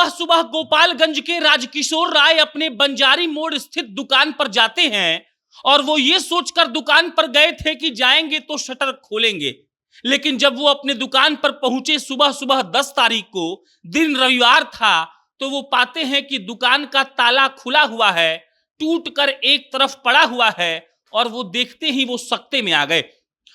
सुबह सुबह गोपालगंज के राजकिशोर राय अपने बंजारी मोड़ स्थित दुकान पर जाते हैं और वो ये सोचकर दुकान पर गए थे कि जाएंगे तो शटर खोलेंगे। लेकिन जब वो अपने दुकान पर पहुंचे सुबह सुबह 10 तारीख को, दिन रविवार था, तो वो पाते हैं कि दुकान का ताला खुला हुआ है, टूटकर एक तरफ पड़ा हुआ है और वो देखते ही वो सकते में आ गए।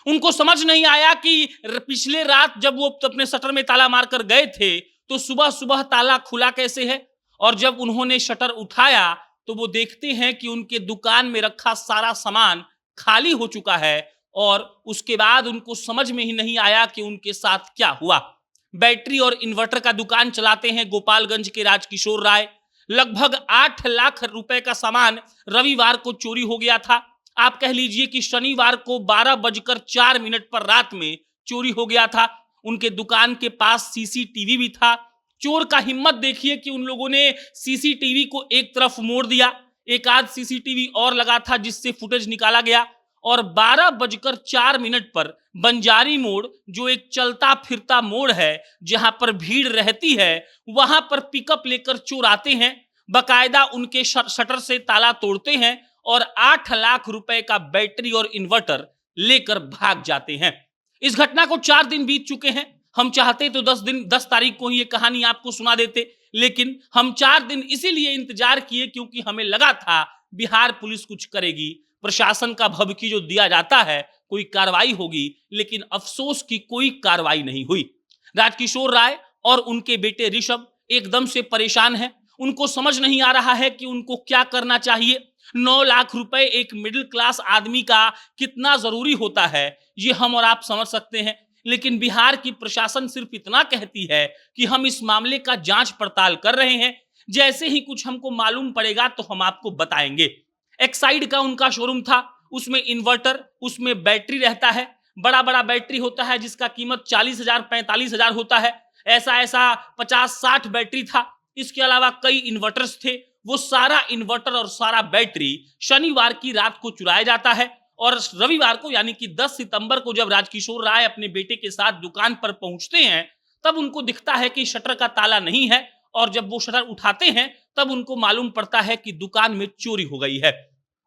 उनको समझ नहीं आया कि पिछले रात जब वो अपने शटर में ताला मारकर गए थे तो सुबह सुबह ताला खुला कैसे है, और जब उन्होंने शटर उठाया तो वो देखते हैं कि उनके दुकान में रखा सारा सामान खाली हो चुका है। और उसके बाद उनको समझ में ही नहीं आया कि उनके साथ क्या हुआ। बैटरी और इन्वर्टर का दुकान चलाते हैं गोपालगंज के राजकिशोर राय। लगभग 8 लाख रुपए का सामान रविवार को चोरी हो गया था। आप कह लीजिए कि शनिवार को 12:04 पर रात में चोरी हो गया था। उनके दुकान के पास सीसीटीवी भी था। चोर का हिम्मत देखिए कि उन लोगों ने सीसीटीवी को एक तरफ मोड़ दिया, एक आध सीसीटीवी और लगा था जिससे फुटेज निकाला गया। और 12:04 पर बंजारी मोड़, जो एक चलता फिरता मोड़ है जहां पर भीड़ रहती है, वहां पर पिकअप लेकर चोर आते हैं, बकायदा उनके शटर से ताला तोड़ते हैं और 8 लाख रुपए का बैटरी और इन्वर्टर लेकर भाग जाते हैं। इस घटना को 4 दिन बीत चुके हैं। हम चाहते तो 10 तारीख को ही ये कहानी आपको सुना देते, लेकिन हम 4 दिन इसीलिए इंतजार किए क्योंकि हमें लगा था बिहार पुलिस कुछ करेगी, प्रशासन का भभकी जो दिया जाता है कोई कार्रवाई होगी, लेकिन अफसोस की कोई कार्रवाई नहीं हुई। राजकिशोर राय और उनके बेटे ऋषभ एकदम से परेशान हैं। उनको समझ नहीं आ रहा है कि उनको क्या करना चाहिए। 9 लाख रुपए एक मिडिल क्लास आदमी का कितना जरूरी होता है ये हम और आप समझ सकते हैं, लेकिन बिहार की प्रशासन सिर्फ इतना कहती है कि हम इस मामले का जांच पड़ताल कर रहे हैं, जैसे ही कुछ हमको मालूम पड़ेगा तो हम आपको बताएंगे। एक्साइड का उनका शोरूम था, उसमें इन्वर्टर, उसमें बैटरी रहता है, बड़ा बड़ा बैटरी होता है जिसका कीमत 40,000 45,000 होता है। ऐसा 50-60 बैटरी था। इसके अलावा कई इन्वर्टर्स थे। वो सारा इन्वर्टर और सारा बैटरी शनिवार की रात को चुराया जाता है और रविवार को यानी कि 10 सितंबर को जब राजकिशोर राय अपने बेटे के साथ दुकान पर पहुंचते हैं तब उनको दिखता है कि शटर का ताला नहीं है, और जब वो शटर उठाते हैं तब उनको मालूम पड़ता है कि दुकान में चोरी हो गई है।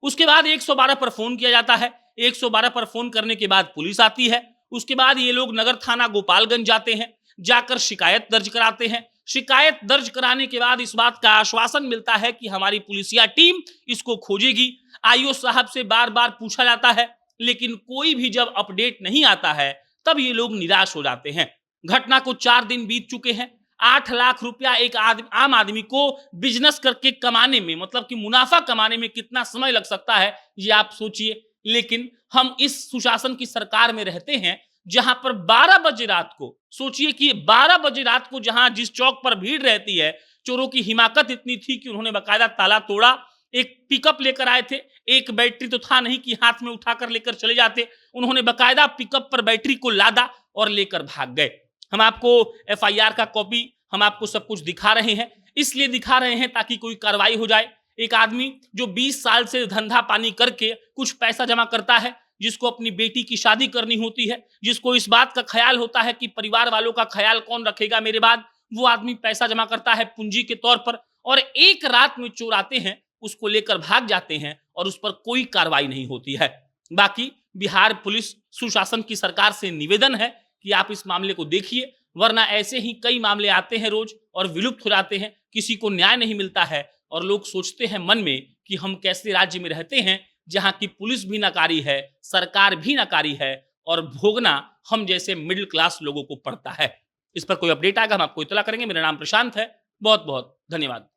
उसके बाद 112 पर फोन किया जाता है। 112 पर फोन करने के बाद पुलिस आती है। उसके बाद ये लोग नगर थाना गोपालगंज जाते हैं, जाकर शिकायत दर्ज कराते हैं। शिकायत दर्ज कराने के बाद इस बात का आश्वासन मिलता है कि हमारी पुलिसिया टीम इसको खोजेगी। आईओ साहब से बार बार पूछा जाता है, लेकिन कोई भी जब अपडेट नहीं आता है तब ये लोग निराश हो जाते हैं। घटना को 4 दिन बीत चुके हैं। 8 लाख रुपया एक आम आदमी को बिजनेस करके कमाने में, मतलब कि मुनाफा कमाने में कितना समय लग सकता है ये आप सोचिए। लेकिन हम इस सुशासन की सरकार में रहते हैं जहां पर 12 बजे रात को, सोचिए कि 12 बजे रात को जहां जिस चौक पर भीड़ रहती है, चोरों की हिमाकत इतनी थी कि उन्होंने बाकायदा ताला तोड़ा। एक पिकअप लेकर आए थे, एक बैटरी तो था नहीं कि हाथ में उठाकर लेकर चले जाते। उन्होंने बाकायदा पिकअप पर बैटरी को लादा और लेकर भाग गए। हम आपको एफआईआर का कॉपी, हम आपको सब कुछ दिखा रहे हैं, इसलिए दिखा रहे हैं ताकि कोई कार्रवाई हो जाए। एक आदमी जो 20 साल से धंधा पानी करके कुछ पैसा जमा करता है, जिसको अपनी बेटी की शादी करनी होती है, जिसको इस बात का ख्याल होता है कि परिवार वालों का ख्याल कौन रखेगा मेरे बाद, वो आदमी पैसा जमा करता है पूंजी के तौर पर, और एक रात में चोर आते हैं, उसको लेकर भाग जाते हैं और उस पर कोई कार्रवाई नहीं होती है। बाकी बिहार पुलिस सुशासन की सरकार से निवेदन है कि आप इस मामले को देखिए, वरना ऐसे ही कई मामले आते हैं रोज और विलुप्त हो जाते हैं, किसी को न्याय नहीं मिलता है और लोग सोचते हैं मन में कि हम कैसे राज्य में रहते हैं जहां की पुलिस भी नकारी है, सरकार भी नकारी है और भोगना हम जैसे मिडिल क्लास लोगों को पड़ता है। इस पर कोई अपडेट आएगा हम आपको इत्तला करेंगे। मेरा नाम प्रशांत है। बहुत बहुत धन्यवाद।